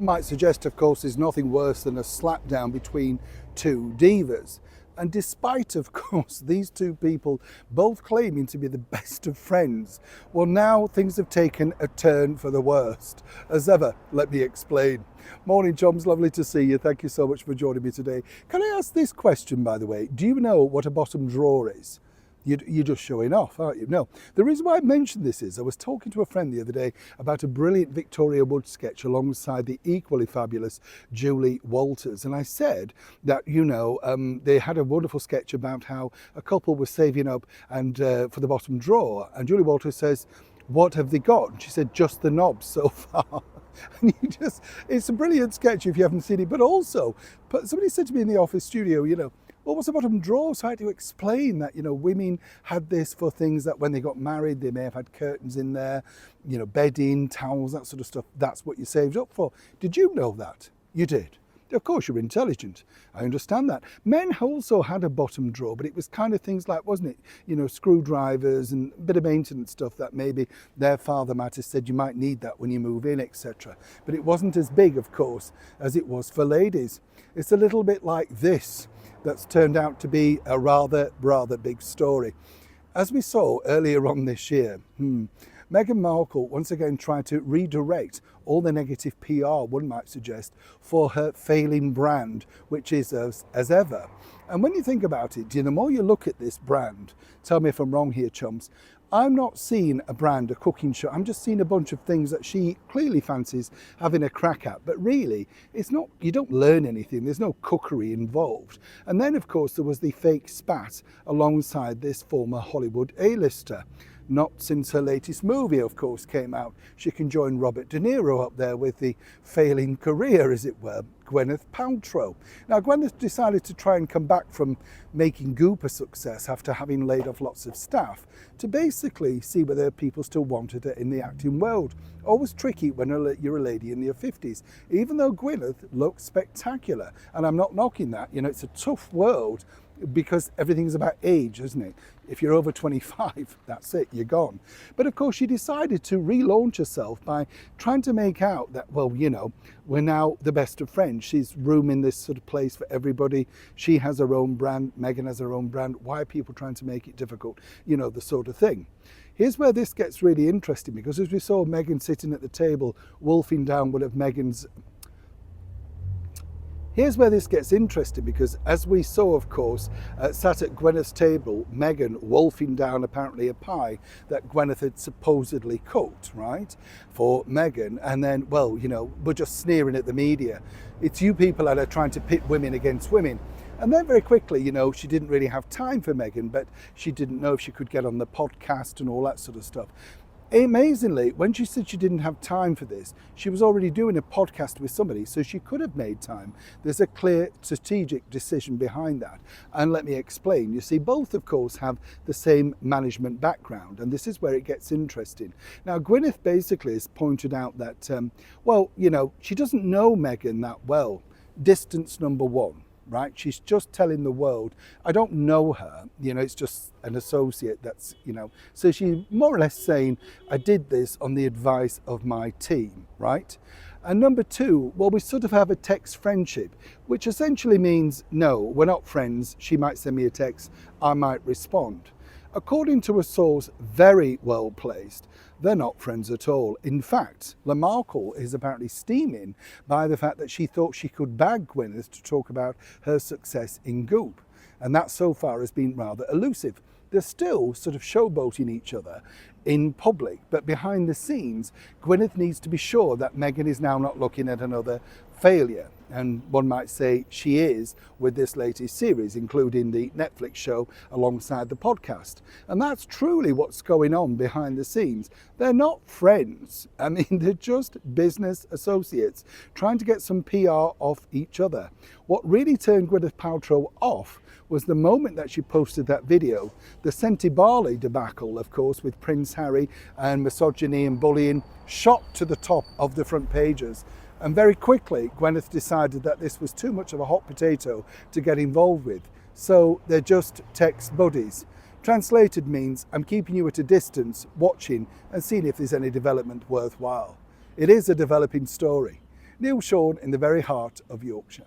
Might suggest, of course, is nothing worse than a slapdown between two divas. And despite, of course, these two people both claiming to be the best of friends, well, now things have taken a turn for the worst. As ever, let me explain. Morning, chums, lovely to see you. Thank you so much for joining me today. Can I ask this question, by the way? Do you know what a bottom drawer is? You're just showing off, aren't you? No. The reason why I mentioned this is I was talking to a friend the other day about a brilliant Victoria Wood sketch alongside the equally fabulous Julie Walters. And I said that, they had a wonderful sketch about how a couple was saving up and for the bottom drawer. And Julie Walters says, "What have they got?" And she said, "Just the knobs so far." And it's a brilliant sketch if you haven't seen it. But also, somebody said to me in the office studio, well, what's a bottom drawer? So I had to explain that, women had this for things that when they got married, they may have had curtains in there, bedding, towels, that sort of stuff. That's what you saved up for. Did you know that? You did. Of course, you're intelligent. I understand that. Men also had a bottom drawer, but it was kind of things like, wasn't it, screwdrivers and a bit of maintenance stuff that maybe their father might have said you might need that when you move in, etc. But it wasn't as big, of course, as it was for ladies. It's a little bit like this that's turned out to be a rather big story. As we saw earlier on this year, Meghan Markle once again tried to redirect all the negative PR, one might suggest, for her failing brand, which is as ever. And when you think about it, the more you look at this brand, tell me if I'm wrong here, chums, I'm not seeing a brand, a cooking show. I'm just seeing a bunch of things that she clearly fancies having a crack at. But really, it's not, you don't learn anything. There's no cookery involved. And then, of course, there was the fake spat alongside this former Hollywood A-lister. Not since her latest movie, of course, came out. She can join Robert De Niro up there with the failing career, as it were, Gwyneth Paltrow. Now, Gwyneth decided to try and come back from making Goop a success after having laid off lots of staff to basically see whether people still wanted her in the acting world. Always tricky when you're a lady in your 50s, even though Gwyneth looks spectacular. And I'm not knocking that. It's a tough world, because everything's about age, isn't it? If you're over 25, that's it, you're gone. But of course, she decided to relaunch herself by trying to make out that, well, we're now the best of friends. She's rooming this sort of place for everybody. She has her own brand. Meghan has her own brand. Why are people trying to make it difficult? The sort of thing. Here's where this gets really interesting, because as we saw Meghan sitting at the table, wolfing down one of Meghan's. Here's where this gets interesting, because as we saw, of course, sat at Gwyneth's table, Meghan wolfing down apparently a pie that Gwyneth had supposedly cooked, right, for Meghan. And then, well, we're just sneering at the media. It's you people that are trying to pit women against women. And then very quickly, she didn't really have time for Meghan, but she didn't know if she could get on the podcast and all that sort of stuff. Amazingly, when she said she didn't have time for this, she was already doing a podcast with somebody, so she could have made time. There's a clear strategic decision behind that. And let me explain. You see, both, of course, have the same management background, and this is where it gets interesting. Now, Gwyneth basically has pointed out that, she doesn't know Meghan that well. Distance number one. Right? She's just telling the world, I don't know her, it's just an associate that's, so she's more or less saying, I did this on the advice of my team, right? And number two, well, we sort of have a text friendship, which essentially means, no, we're not friends. She might send me a text, I might respond. According to a source very well placed, they're not friends at all. In fact, Markle is apparently steaming by the fact that she thought she could bag Gwyneth to talk about her success in Goop. And that so far has been rather elusive. They're still sort of showboating each other in public, but behind the scenes, Gwyneth needs to be sure that Meghan is now not looking at another failure. And one might say she is with this latest series, including the Netflix show alongside the podcast. And that's truly what's going on behind the scenes. They're not friends. I mean, they're just business associates trying to get some PR off each other. What really turned Gwyneth Paltrow off was the moment that she posted that video, the Senti Barley debacle, of course, with Prince Harry and misogyny and bullying shot to the top of the front pages. And very quickly, Gwyneth decided that this was too much of a hot potato to get involved with. So they're just text buddies. Translated means I'm keeping you at a distance, watching and seeing if there's any development worthwhile. It is a developing story. Neil Sean in the very heart of Yorkshire.